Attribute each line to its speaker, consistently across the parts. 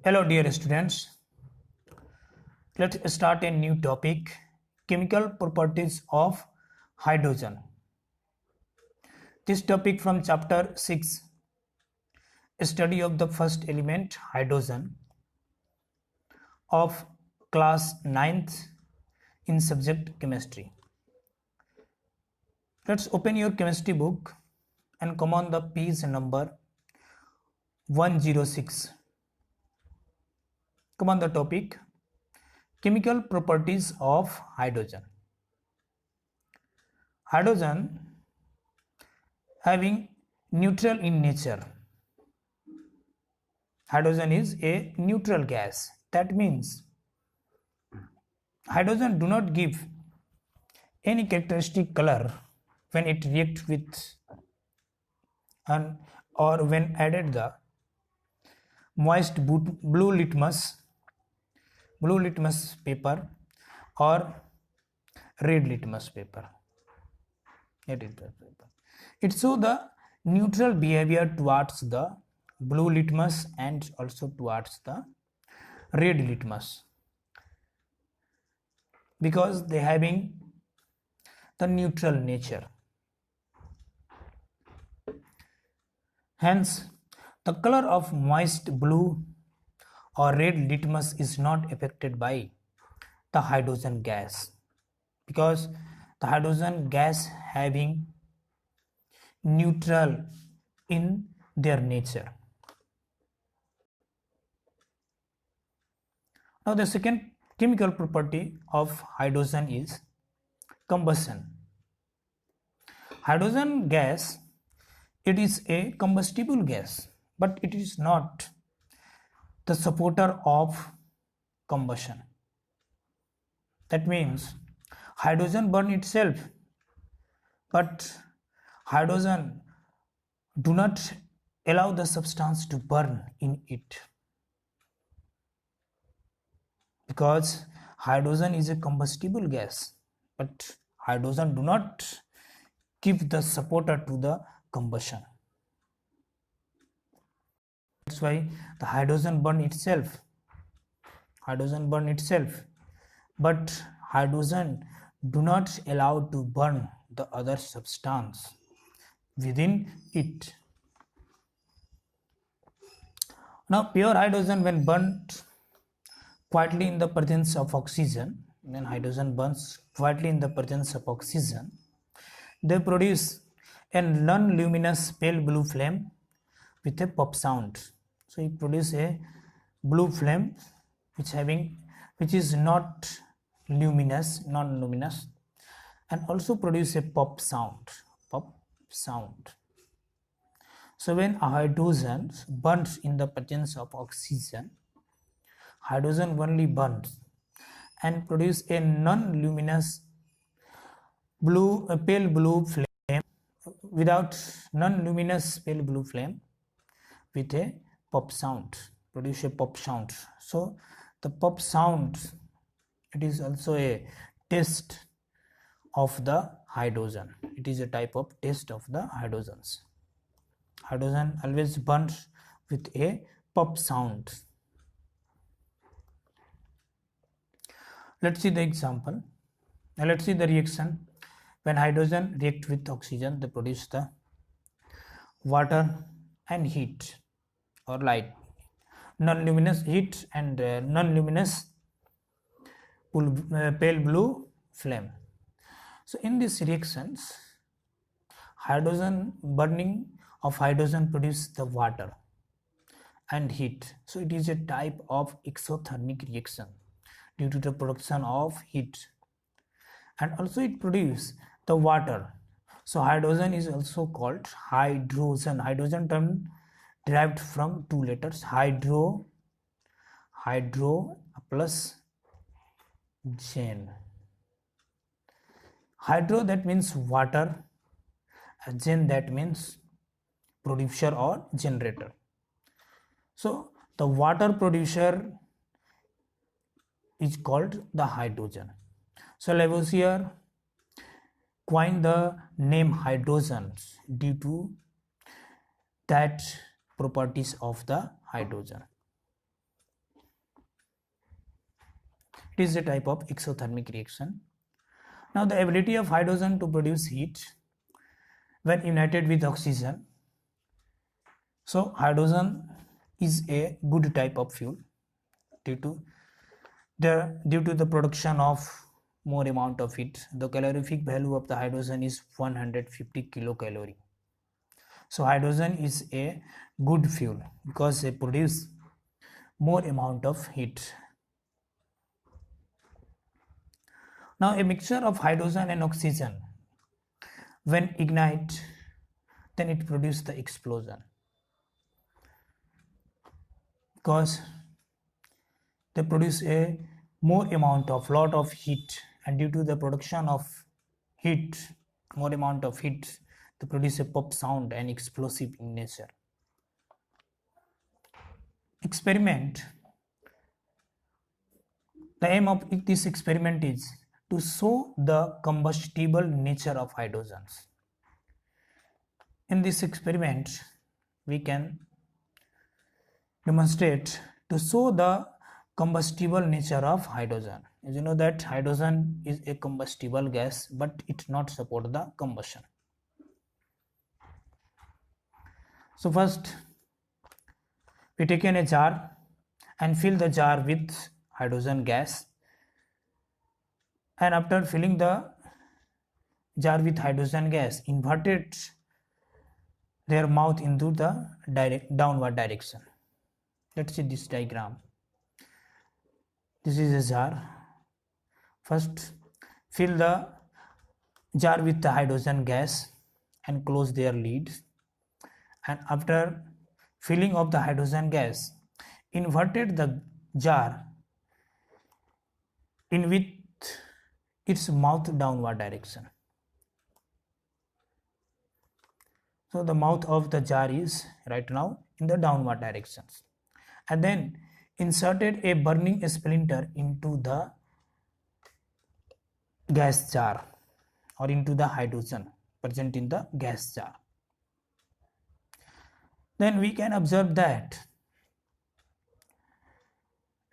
Speaker 1: Hello dear students, let's start a new topic, chemical properties of hydrogen. This topic from chapter 6, study of the first element hydrogen of class 9th in subject chemistry. Let's open your chemistry book and come on the page number 106. Come on the topic, chemical properties of hydrogen. Hydrogen having neutral in nature. Hydrogen is a neutral gas. That means hydrogen do not give any characteristic color when it reacts with or when added the moist blue litmus paper or red litmus paper. It shows the neutral behavior towards the blue litmus and also towards the red litmus because they having the neutral nature. Hence, the color of moist blue or red litmus is not affected by the hydrogen gas because the hydrogen gas having neutral in their nature. Now the second chemical property of hydrogen is combustion. Hydrogen gas, it is a combustible gas, but it is not the supporter of combustion. That means hydrogen burn itself, but hydrogen do not allow the substance to burn in it because hydrogen is a combustible gas, but hydrogen do not give the supporter to the combustion. That's why the hydrogen burn itself, but hydrogen do not allow to burn the other substance within it. Now pure hydrogen when burnt quietly in the presence of oxygen, when hydrogen burns quietly in the presence of oxygen, they produce a non-luminous pale blue flame with a pop sound. So it produce a blue flame which is not luminous, non-luminous, and also produce a pop sound. So when hydrogen burns in the presence of oxygen, hydrogen only burns and produce a non-luminous pale blue flame without non-luminous pale blue flame with a pop sound, produce a pop sound. So the pop sound, it is also a test of the hydrogen. It is a type of test of the hydrogens. Hydrogen always burns with a pop sound. Let's see the example. Now let's see the reaction. When hydrogen react with oxygen, they produce the water and heat or light, non-luminous heat and non-luminous pale blue flame. So in these reactions, burning of hydrogen produce the water and heat. So it is a type of exothermic reaction due to the production of heat, and also it produces the water. So hydrogen is also called hydrogen. Hydrogen term derived from two letters, hydro plus gen. Hydro, that means water, gen, that means producer or generator. So the water producer is called the hydrogen. So Lavoisier coined the name hydrogen due to that properties of the hydrogen. It is a type of exothermic reaction. Now the ability of hydrogen to produce heat when united with oxygen. So hydrogen is a good type of fuel due to the production of more amount of heat. The calorific value of the hydrogen is 150 kilocalorie. So hydrogen is a good fuel because they produce more amount of heat. Now a mixture of hydrogen and oxygen, when ignite, then it produces the explosion because they produce a more amount of lot of heat, and due to the production of heat, more amount of heat, they produce a pop sound and explosive in nature. Experiment. The aim of this experiment is to show the combustible nature of hydrogens. In this experiment, we can demonstrate to show the combustible nature of hydrogen. As you know that hydrogen is a combustible gas, but it not support the combustion. So first, we take in a jar and fill the jar with hydrogen gas, and after filling the jar with hydrogen gas, inverted their mouth into the downward direction. Let's see this diagram. This is a jar. First, fill the jar with the hydrogen gas and close their lid, and after filling of the hydrogen gas, inverted the jar in with its mouth downward direction. So the mouth of the jar is right now in the downward directions, and then inserted a burning splinter into the gas jar or into the hydrogen present in the gas jar. Then we can observe that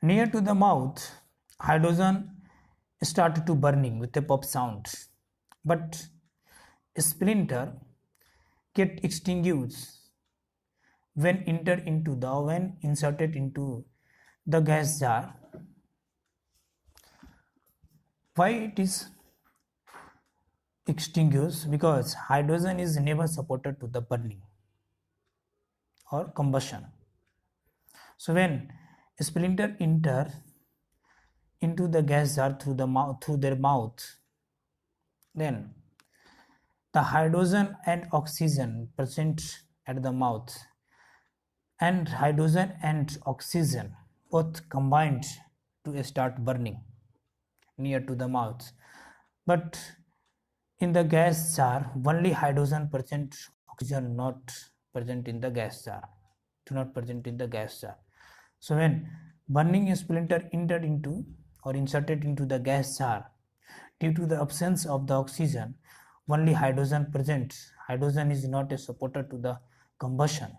Speaker 1: near to the mouth, hydrogen started to burning with a pop sound, but a splinter get extinguished when inserted into the gas jar. Why it is extinguished? Because hydrogen is never supported to the burning or combustion. So when a splinter enter into the gas jar through their mouth, then the hydrogen and oxygen present at the mouth, and hydrogen and oxygen both combined to start burning near to the mouth. But in the gas jar, only hydrogen present, oxygen not present in the gas jar, do not present in the gas jar. So when burning splinter entered into or inserted into the gas jar, due to the absence of the oxygen, only hydrogen present. Hydrogen is not a supporter to the combustion.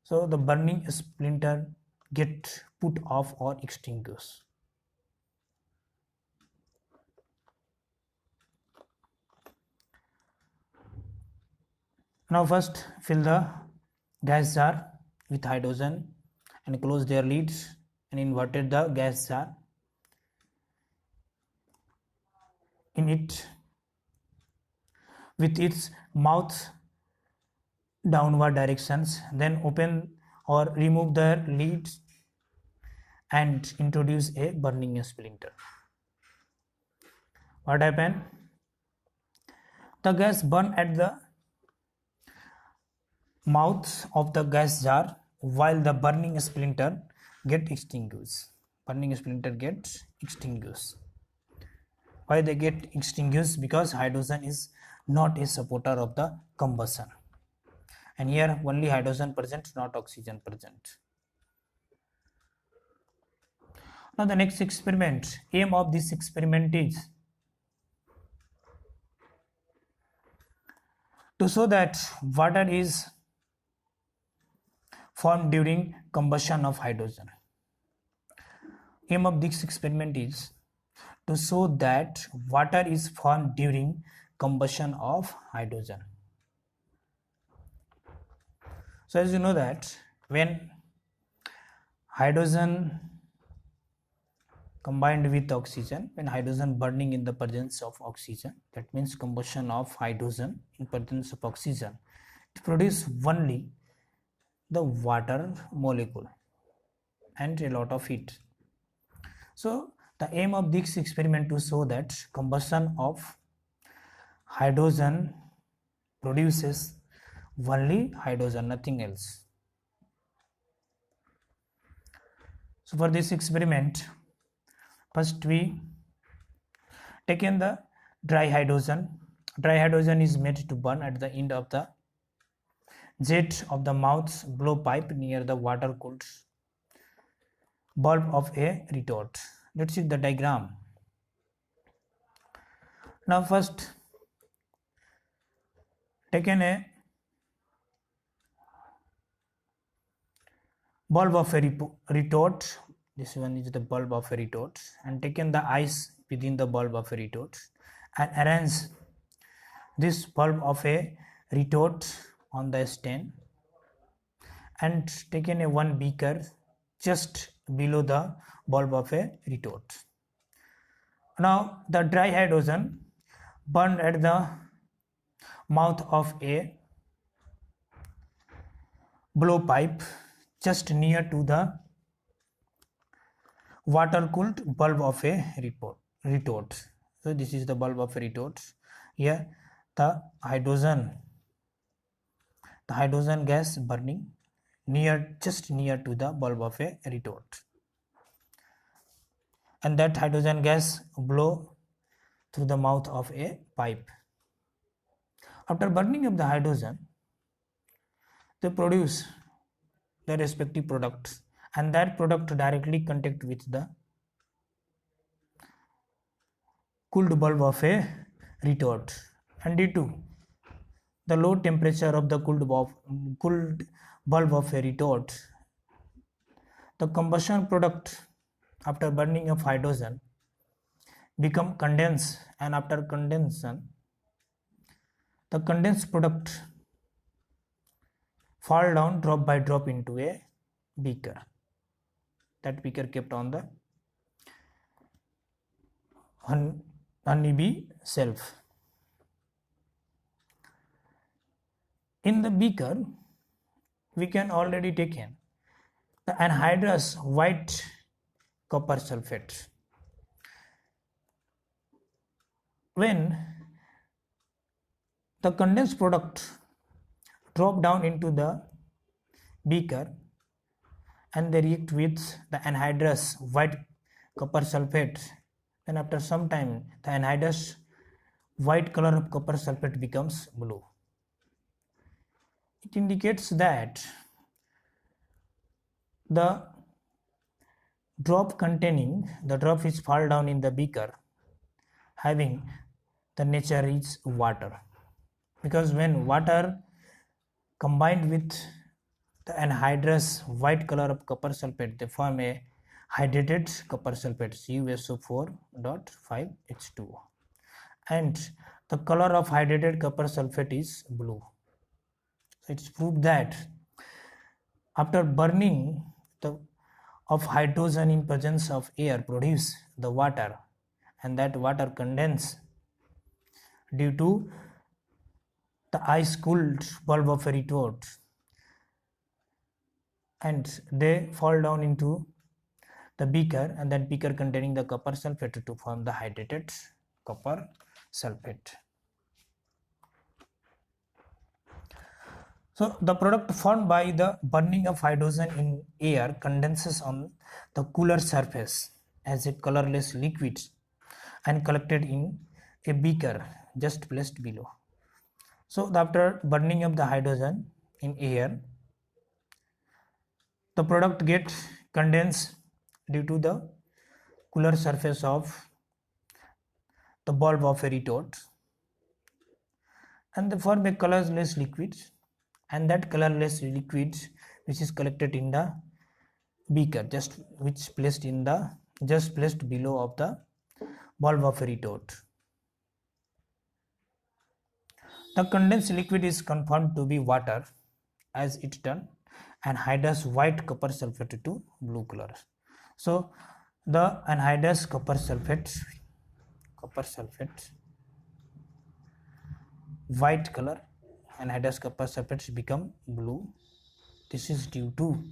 Speaker 1: So the burning splinter get put off or extinguished. Now first fill the gas jar with hydrogen and close their lids and inverted the gas jar. In it with its mouth downward directions, then open or remove the lid and introduce a burning splinter. What happened? The gas burned at the mouth of the gas jar while the burning splinter get extinguished. Burning splinter gets extinguished. Why they get extinguished? Because hydrogen is not a supporter of the combustion, and here only hydrogen present, not oxygen present. Now the next experiment, aim of this experiment is to show that water is formed during combustion of hydrogen. aim of this experiment is to show that water is formed during combustion of hydrogen. So as you know that when hydrogen combined with oxygen, when hydrogen burning in the presence of oxygen, that means combustion of hydrogen in presence of oxygen, it produces only the water molecule and a lot of heat. So the aim of this experiment to show that combustion of hydrogen produces only hydrogen, nothing else. So for this experiment, first we taken the dry hydrogen. Dry hydrogen is made to burn at the end of the jet of the mouth's blowpipe near the water cooled bulb of a retort. Let's see the diagram. Now first taken a bulb of a retort. This one is the bulb of a retort, and taken the ice within the bulb of a retort and arrange this bulb of a retort on the stand and taken a one beaker just below the bulb of a retort. Now the dry hydrogen burned at the mouth of a blowpipe just near to the water cooled bulb of a retort. So this is the bulb of a retort. Here the hydrogen gas burning just near to the bulb of a retort, and that hydrogen gas blow through the mouth of a pipe. After burning of the hydrogen, they produce the respective products, and that product directly contact with the cooled bulb of a retort, and due to the low temperature of the cooled bulb of a retort, the combustion product after burning of hydrogen become condensed, and after condensation the condensed product fall down drop by drop into a beaker. That beaker kept on the honeybee shelf. In the beaker we can already take in the anhydrous white copper sulfate. When the condensed product drop down into the beaker and they react with the anhydrous white copper sulfate, then after some time the anhydrous white color of copper sulfate becomes blue. It indicates that the drop is fall down in the beaker having the nature is water, because when water combined with the anhydrous white color of copper sulfate, they form a hydrated copper sulfate CuSO4.5H2O, and the color of hydrated copper sulfate is blue. So it's proved that after burning of hydrogen in presence of air produce the water, and that water condense due to the ice cooled bulb of a retort, and they fall down into the beaker, and that beaker containing the copper sulfate to form the hydrated copper sulfate. So the product formed by the burning of hydrogen in air condenses on the cooler surface as a colorless liquid and collected in a beaker just placed below. So after burning of the hydrogen in air, the product gets condensed due to the cooler surface of the bulb of a retort, and they form a colorless liquid, and that colorless liquid which is collected in the beaker just which placed in the just placed below of the bulb of a retort. The condensed liquid is confirmed to be water as it turns anhydrous white copper sulfate to blue color. So the anhydrous copper sulfate white color, anhydrous copper sulfates become blue. This is due to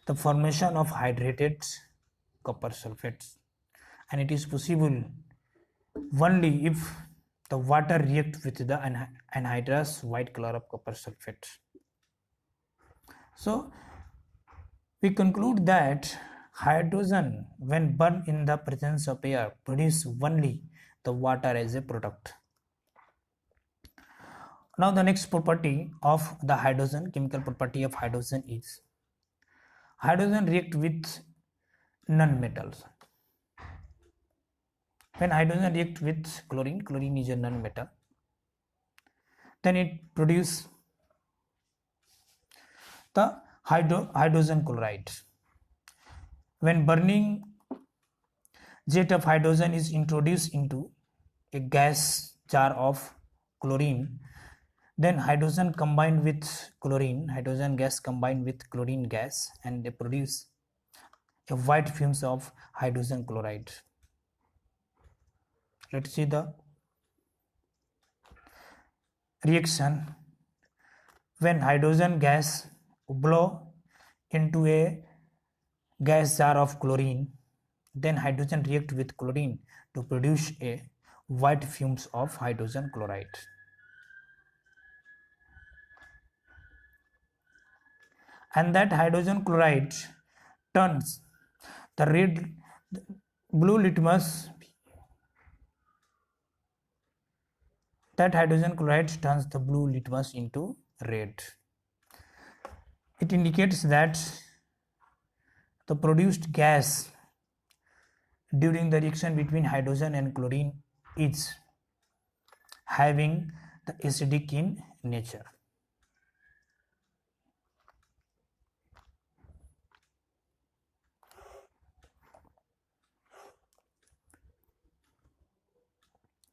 Speaker 1: the formation of hydrated copper sulfates, and it is possible only if the water reacts with the anhydrous white color of copper sulfate. So we conclude that hydrogen, when burned in the presence of air, produce only the water as a product. Now the next property of the hydrogen, chemical property of hydrogen is hydrogen react with non-metals. When hydrogen react with chlorine, chlorine is a non-metal, then it produces the hydrogen chloride. When burning, jet of hydrogen is introduced into a gas jar of chlorine, then hydrogen combined with chlorine, hydrogen gas combined with chlorine gas, and they produce a white fumes of hydrogen chloride. Let's see the reaction. When hydrogen gas blow into a gas jar of chlorine, then hydrogen react with chlorine to produce a white fumes of hydrogen chloride. And that hydrogen chloride turns the blue litmus. That hydrogen chloride turns the blue litmus into red. It indicates that the produced gas during the reaction between hydrogen and chlorine is having the acidic in nature.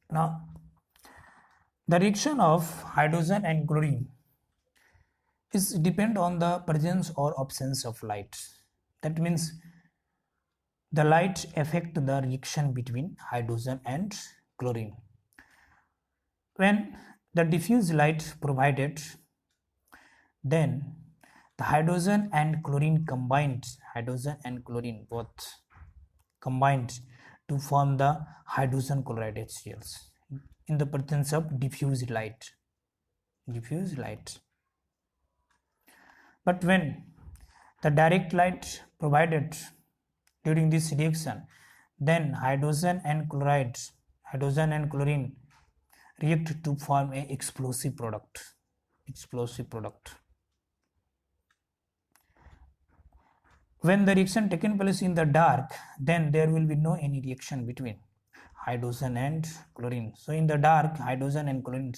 Speaker 1: Now, the reaction of hydrogen and chlorine is depend on the presence or absence of light. That means the light affect the reaction between hydrogen and chlorine. When the diffuse light provided, then the hydrogen and chlorine both combined to form the hydrogen chloride HCl in the presence of diffuse light. But when the direct light provided during this reaction, then hydrogen and chlorine react to form a explosive product. When the reaction taken place in the dark, then there will be no any reaction between hydrogen and chlorine. So in the dark, hydrogen and chlorine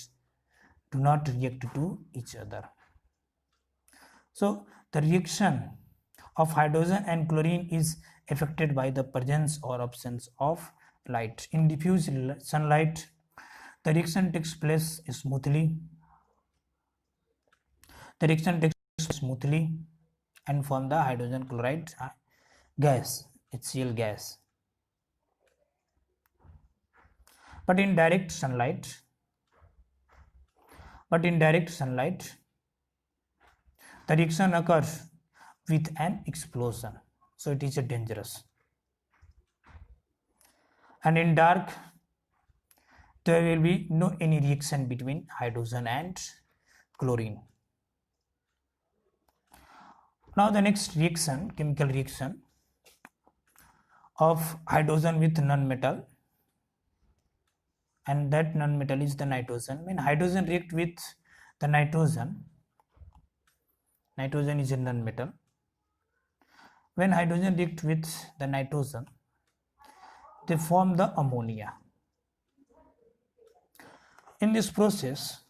Speaker 1: do not react to each other. So the reaction of hydrogen and chlorine is affected by the presence or absence of light. In diffuse sunlight, the reaction takes place smoothly. And form the hydrogen chloride gas, HCl gas. But in direct sunlight, the reaction occurs with an explosion, so it is dangerous. And in dark, there will be no any reaction between hydrogen and chlorine. Now the next reaction, chemical reaction of hydrogen with non-metal, and that non-metal is the nitrogen. When hydrogen react with the nitrogen is a non-metal. When hydrogen react with the nitrogen, they form the ammonia. In this process,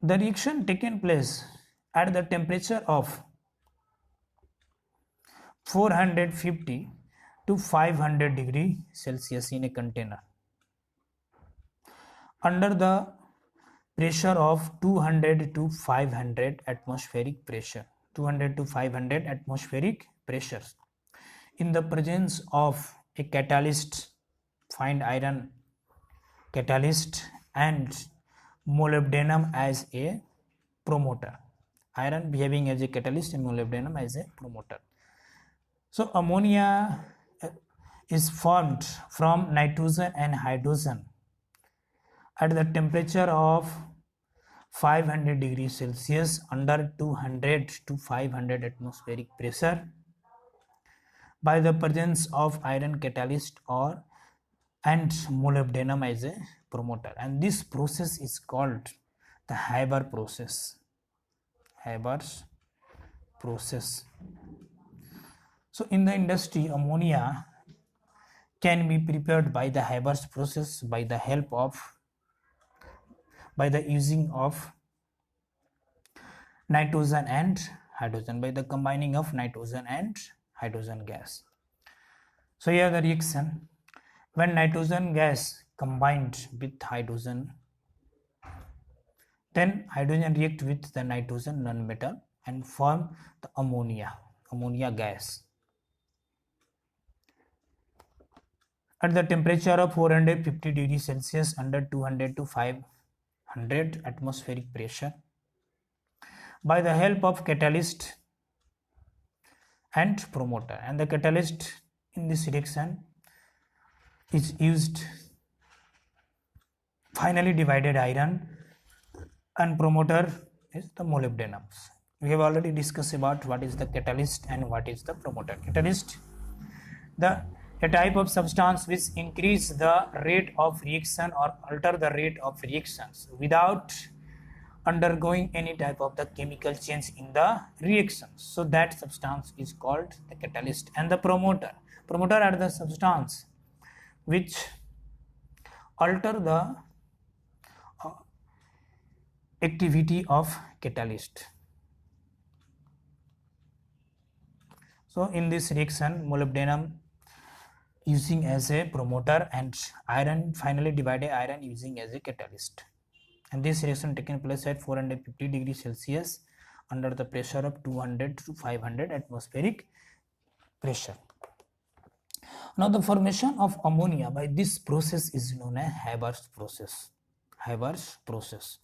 Speaker 1: the reaction taken place at the temperature of 450 to 500 degree Celsius in a container under the pressure of 200 to 500 atmospheric pressure, 200 to 500 atmospheric pressures, in the presence of a catalyst, find iron catalyst and molybdenum as a promoter, iron behaving as a catalyst and molybdenum as a promoter. So ammonia is formed from nitrogen and hydrogen at the temperature of 500 degrees Celsius under 200 to 500 atmospheric pressure by the presence of iron catalyst or and molybdenum as a promoter, and this process is called the Haber process. Haber's process. So in the industry, ammonia can be prepared by the Haber's process by the using of nitrogen and hydrogen, by the combining of nitrogen and hydrogen gas. So here the reaction, when nitrogen gas combined with hydrogen, then hydrogen react with the nitrogen nonmetal and form the ammonia gas. At the temperature of 450 degrees Celsius under 200 to 500 atmospheric pressure by the help of catalyst and promoter, and the catalyst in this reaction is used finally divided iron and promoter is the molybdenum. We have already discussed about what is the catalyst and what is the promoter. Catalyst, a type of substance which increase the rate of reaction or alter the rate of reactions without undergoing any type of the chemical change in the reaction. So that substance is called the catalyst. And the promoter are the substance which alter the activity of catalyst. So in this reaction, molybdenum using as a promoter and iron finally divided iron using as a catalyst, and this reaction taken place at 450 degrees Celsius under the pressure of 200 to 500 atmospheric pressure. Now the formation of ammonia by this process is known as Haber's process. Haber's process.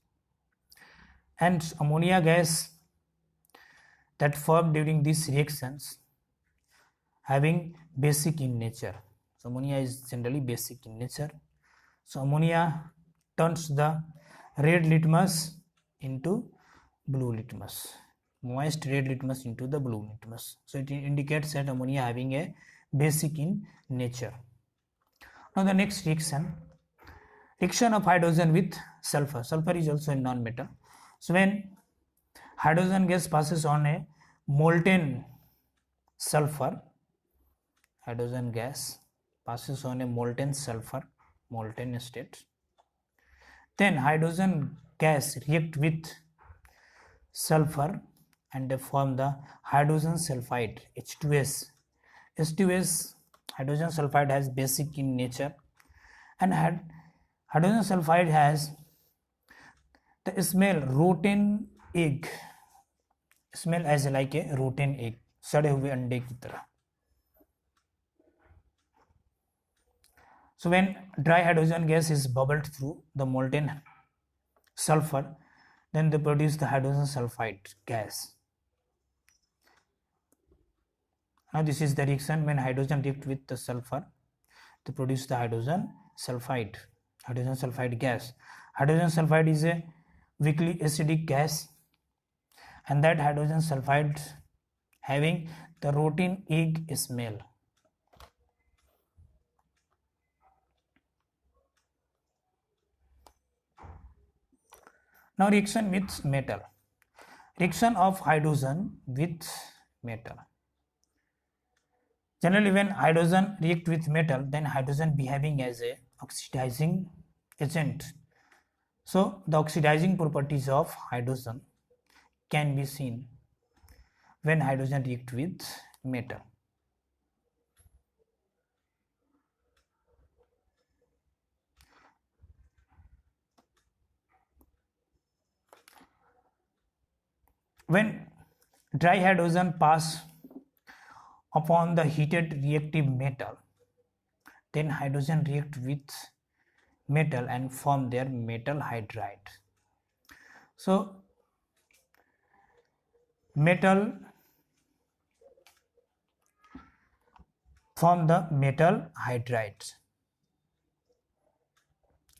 Speaker 1: And ammonia gas that formed during these reactions having basic in nature. So ammonia is generally basic in nature. So ammonia turns the red litmus into blue litmus, moist red litmus into the blue litmus. So it indicates that ammonia having a basic in nature. Now the next reaction of hydrogen with sulfur. Sulfur is also a non-metal. So when hydrogen gas passes on a molten sulfur, hydrogen gas passes on a molten sulfur, molten state, then hydrogen gas react with sulfur and they form the hydrogen sulfide, H2S. H2S, hydrogen sulfide has basic in nature, and hydrogen sulfide has the smell rotten egg, smell as like a rotten egg, सड़े हुए अंडे की तरह. So when dry hydrogen gas is bubbled through the molten sulfur, then they produce the hydrogen sulfide gas. Now this is the reaction when hydrogen react with the sulfur to produce the hydrogen sulfide gas. Hydrogen sulfide is a weakly acidic gas, and that hydrogen sulfide having the rotten egg smell. Now reaction with metal. Reaction of hydrogen with metal. Generally when hydrogen react with metal, then hydrogen behaving as a oxidizing agent. So the oxidizing properties of hydrogen can be seen when hydrogen react with metal. When dry hydrogen pass upon the heated reactive metal, then hydrogen react with metal and form their metal hydride. So metal form the metal hydrides.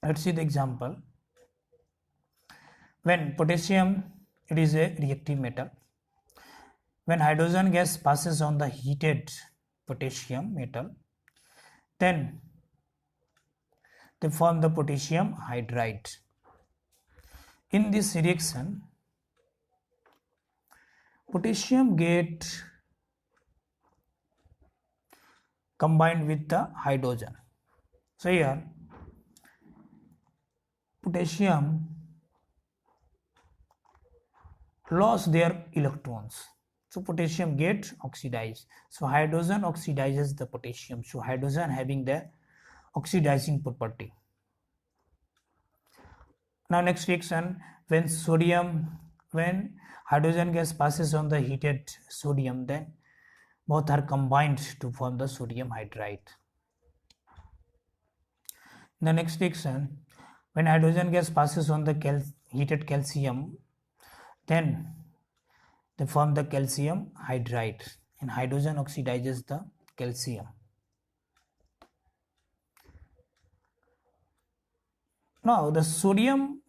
Speaker 1: Let's see the example. When potassium, it is a reactive metal. When hydrogen gas passes on the heated potassium metal, then they form the potassium hydride. In this reaction, potassium get combined with the hydrogen. So here potassium lost their electrons. So potassium get oxidized. So hydrogen oxidizes the potassium. So hydrogen having the oxidizing property. Now next reaction, when hydrogen gas passes on the heated sodium, then both are combined to form the sodium hydride. The next reaction, when hydrogen gas passes on the heated calcium, then they form the calcium hydride, and hydrogen oxidizes the calcium. Now the sodium,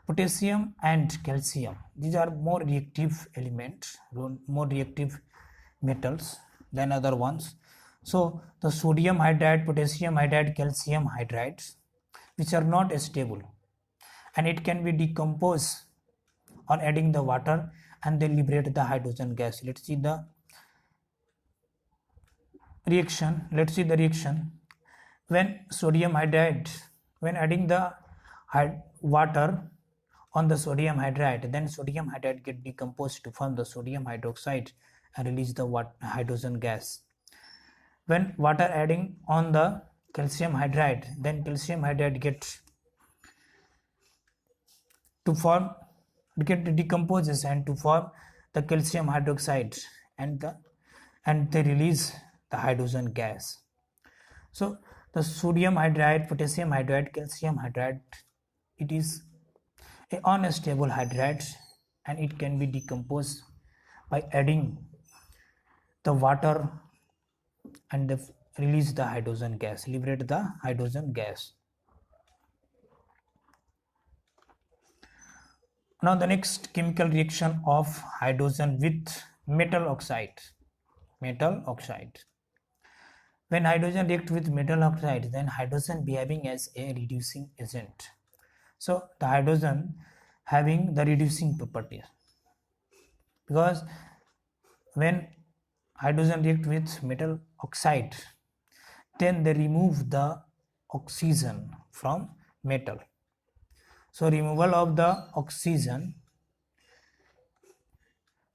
Speaker 1: potassium and calcium, these are more reactive elements, more reactive metals than other ones. So the sodium hydride, potassium hydride, calcium hydrides, which are not stable, and it can be decomposed on adding the water, and they liberate the hydrogen gas. Let's see the reaction. When sodium hydride, when adding the water on the sodium hydride, then sodium hydride get decomposed to form the sodium hydroxide and release the hydrogen gas. When water adding on the calcium hydride, then calcium hydride get decomposes and to form the calcium hydroxide, and they release the hydrogen gas. So the sodium hydride, potassium hydride, calcium hydride, it is a unstable hydride, and it can be decomposed by adding the water and release the hydrogen gas, liberate the hydrogen gas. Now the next chemical reaction of hydrogen with metal oxide. When hydrogen react with metal oxide, then hydrogen behaving as a reducing agent. So the hydrogen having the reducing properties, because when hydrogen react with metal oxide, then they remove the oxygen from metal. So removal of the oxygen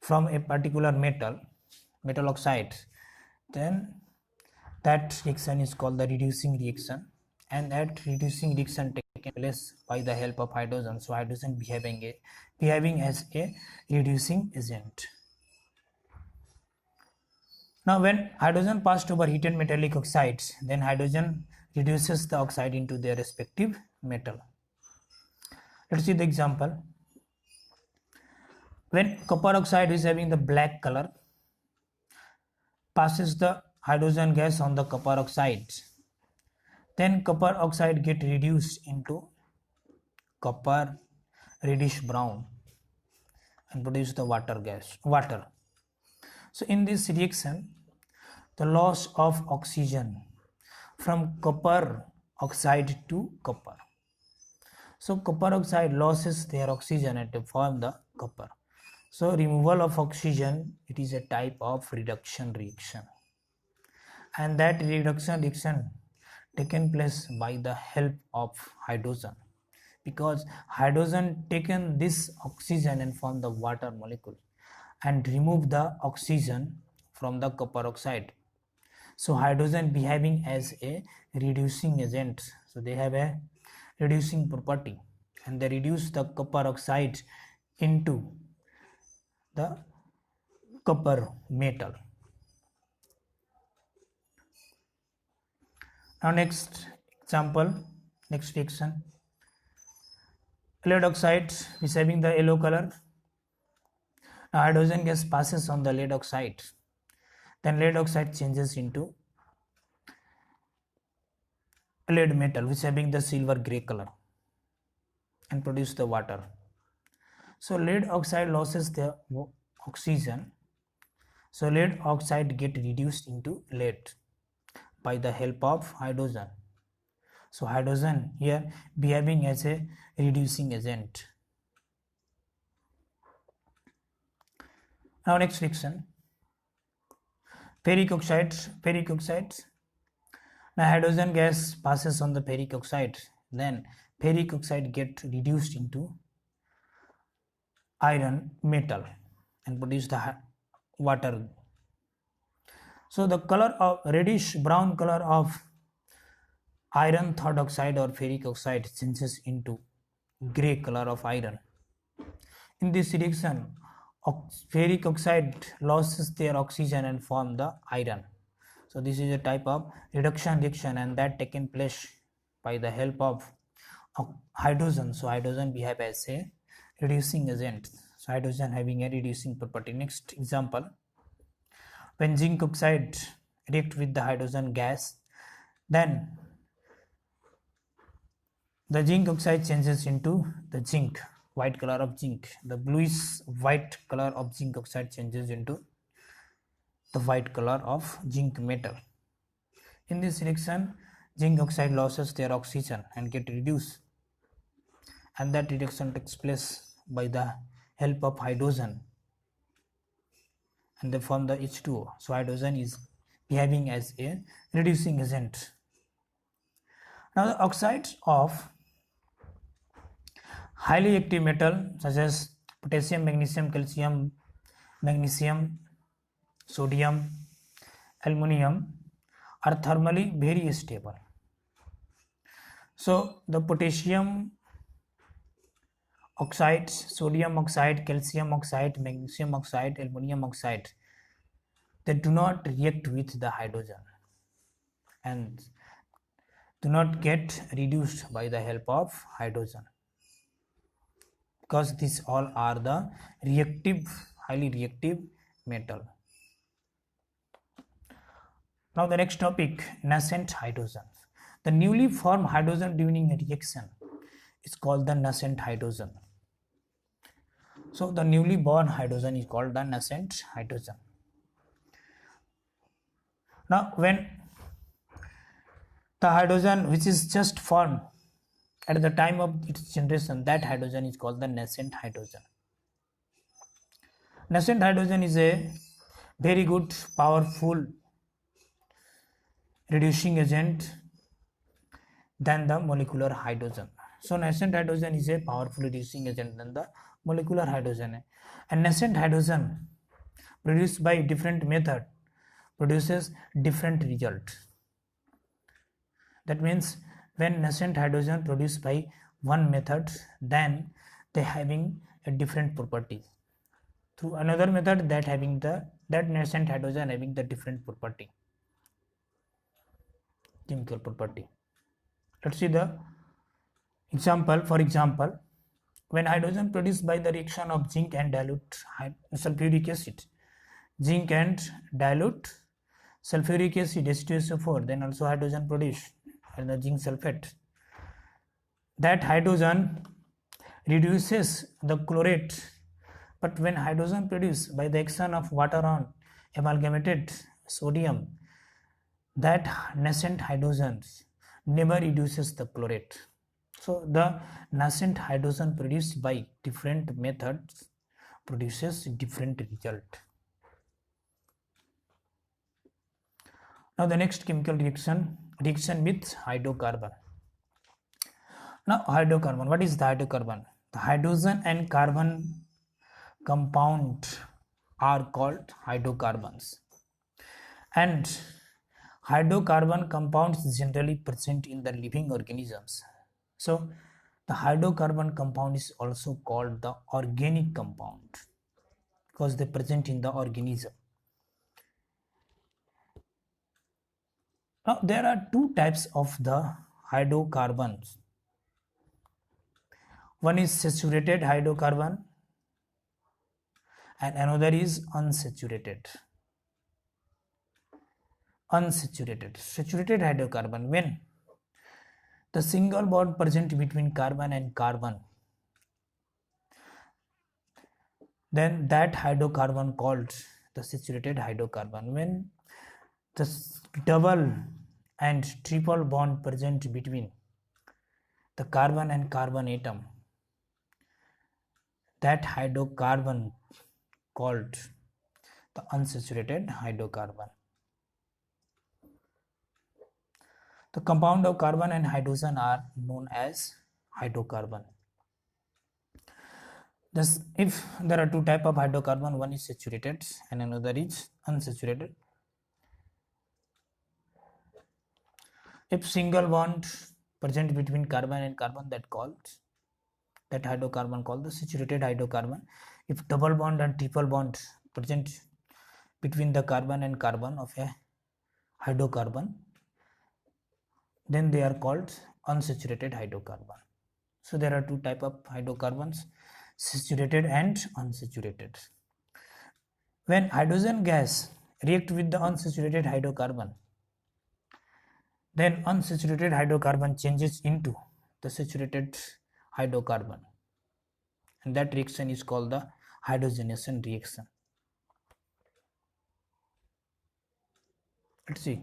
Speaker 1: from a particular metal oxide, then that reaction is called the reducing reaction, and that reducing reaction taken place by the help of hydrogen. So hydrogen behaving as a reducing agent. Now when hydrogen passed over heated metallic oxides, then hydrogen reduces the oxide into their respective metal. Let's see the example. When copper oxide is having the black color, passes the hydrogen gas on the copper oxide, then copper oxide get reduced into copper reddish brown and produce the water. So in this reaction, the loss of oxygen from copper oxide to copper. So copper oxide loses their oxygen and to form the copper. So removal of oxygen, it is a type of reduction reaction, and that reduction reaction taken place by the help of hydrogen, because hydrogen taken this oxygen and form the water molecule and remove the oxygen from the copper oxide. So hydrogen behaving as a reducing agent, so they have a reducing property and they reduce the copper oxide into the copper metal. Now next example, next reaction, lead oxide is having the yellow color. Now hydrogen gas passes on the lead oxide, then lead oxide changes into lead metal which having the silver gray color and produce the water. So lead oxide loses the oxygen, so lead oxide get reduced into lead by the help of hydrogen. So hydrogen here behaving as a reducing agent. Now next reaction, ferric oxide. Now hydrogen gas passes on the ferric oxide, then ferric oxide get reduced into iron metal and produce the water. So the color of reddish brown color of iron third oxide or ferric oxide changes into gray color of iron. In this reaction, ferric oxide loses their oxygen and form the iron. So this is a type of reduction reaction and that taken place by the help of hydrogen. So hydrogen behave as a reducing agent. So hydrogen having a reducing property. Next example, when zinc oxide react with the hydrogen gas, then the zinc oxide changes into the zinc, white color of zinc. The bluish white color of zinc oxide changes into the white color of zinc metal. In this reaction, zinc oxide loses their oxygen and get reduced, and that reduction takes place by the help of hydrogen and they form the H2O. So hydrogen is behaving as a reducing agent. Now the oxides of highly active metal such as potassium, magnesium, calcium, magnesium, sodium, aluminum are thermally very stable. So the potassium oxides, sodium oxide, calcium oxide, magnesium oxide, aluminum oxide, they do not react with the hydrogen and do not get reduced by the help of hydrogen, because these all are the reactive, highly reactive metal. Now the next topic, nascent hydrogen. The newly formed hydrogen during a reaction is called the nascent hydrogen. So the newly born hydrogen is called the nascent hydrogen. Now when the hydrogen which is just formed at the time of its generation, that hydrogen is called the nascent hydrogen. Nascent hydrogen is a very good, powerful reducing agent than the molecular hydrogen. So nascent hydrogen is a powerful reducing agent than the molecular hydrogen. And nascent hydrogen produced by different method produces different result. That means when nascent hydrogen produced by one method, then they having a different property. Through another method, that nascent hydrogen having the different property, chemical property. Let's see the example. For example, when hydrogen produced by the reaction of zinc and dilute sulfuric acid, zinc and dilute sulfuric acid H2SO4, then also hydrogen produced and the zinc sulfate. That hydrogen reduces the chlorate, but when hydrogen produced by the action of water on amalgamated sodium, that nascent hydrogen never reduces the chlorate. So the nascent hydrogen produced by different methods produces different result. Now the next chemical reaction with hydrocarbon. Now hydrocarbon, what is the hydrocarbon? The hydrogen and carbon compound are called hydrocarbons, and hydrocarbon compounds generally present in the living organisms. So the hydrocarbon compound is also called the organic compound because they present in the organism. Now there are two types of the hydrocarbons. One is saturated hydrocarbon and another is unsaturated. Saturated hydrocarbon, when the single bond present between carbon and carbon, then that hydrocarbon called the saturated hydrocarbon. When the double and triple bond present between the carbon and carbon atom, that hydrocarbon called the unsaturated hydrocarbon. The compound of carbon and hydrogen are known as hydrocarbon. Thus, if there are two types of hydrocarbon, one is saturated and another is unsaturated. If single bond present between carbon and carbon, that hydrocarbon called the saturated hydrocarbon. If double bond and triple bond present between the carbon and carbon of a hydrocarbon, then they are called unsaturated hydrocarbon. So there are two types of hydrocarbons, saturated and unsaturated. When hydrogen gas react with the unsaturated hydrocarbon, then unsaturated hydrocarbon changes into the saturated hydrocarbon, and that reaction is called the hydrogenation reaction. Let's see.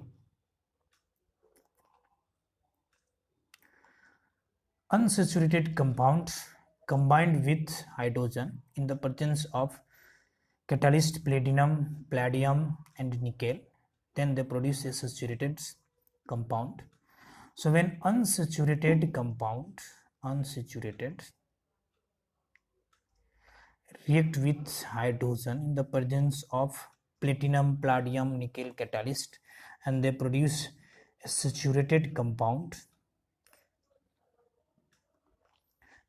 Speaker 1: Unsaturated compound combined with hydrogen in the presence of catalyst platinum, palladium and nickel, then they produce a saturated compound. So when unsaturated compound react with hydrogen in the presence of platinum, palladium, nickel catalyst, and they produce a saturated compound,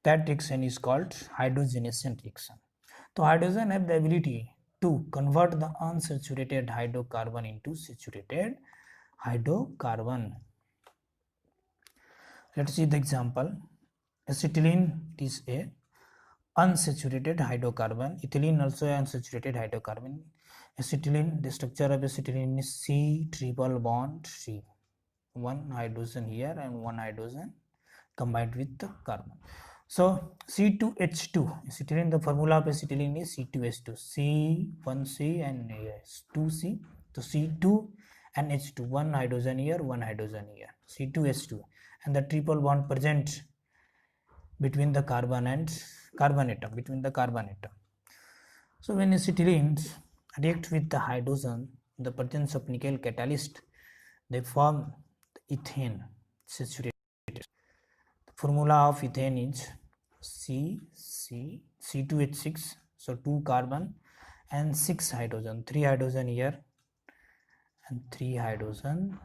Speaker 1: that reaction is called hydrogenation reaction. So hydrogen have the ability to convert the unsaturated hydrocarbon into saturated hydrocarbon. Let's see the example. Acetylene is a unsaturated hydrocarbon. Ethylene also an unsaturated hydrocarbon. Acetylene, the structure of acetylene is C triple bond C. One hydrogen here and one hydrogen combined with the carbon. So C2H2, acetylene, the formula of acetylene is C2H2, C1C and 2C. So C2 and H2, one hydrogen here, C2H2, and the triple bond present between the carbon and carbon atom, So when acetylene react with the hydrogen in the presence of nickel catalyst, they form ethane saturated. The formula of ethane is C2H6, so 2 carbon and 6 hydrogen, 3 hydrogen here and 3 hydrogen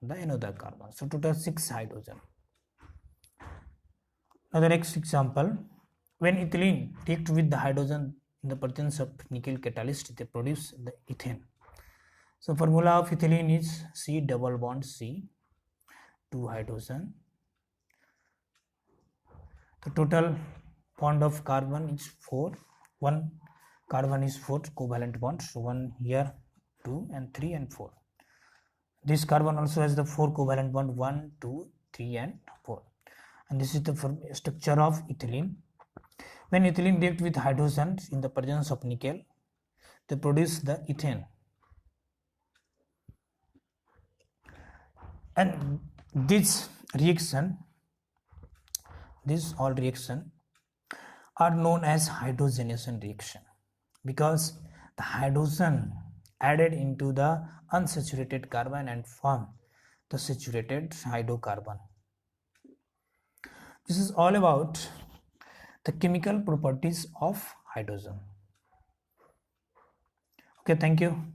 Speaker 1: on the another carbon, so total 6 hydrogen. Now the next example, when ethylene react with the hydrogen in the presence of nickel catalyst, they produce the ethane. So formula of ethylene is C double bond C, 2 hydrogen. The total bond of carbon is 4. One carbon is 4 covalent bonds. So 1 here, 2 and 3 and 4. This carbon also has the 4 covalent bond, 1, 2, 3 and 4. And this is the structure of ethylene. When ethylene react with hydrogen in the presence of nickel, they produce the ethane. And all reaction are known as hydrogenation reaction because the hydrogen added into the unsaturated carbon and form the saturated hydrocarbon. This is all about the chemical properties of hydrogen. Okay, thank you.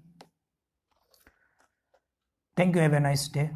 Speaker 1: Thank you. Have a nice day.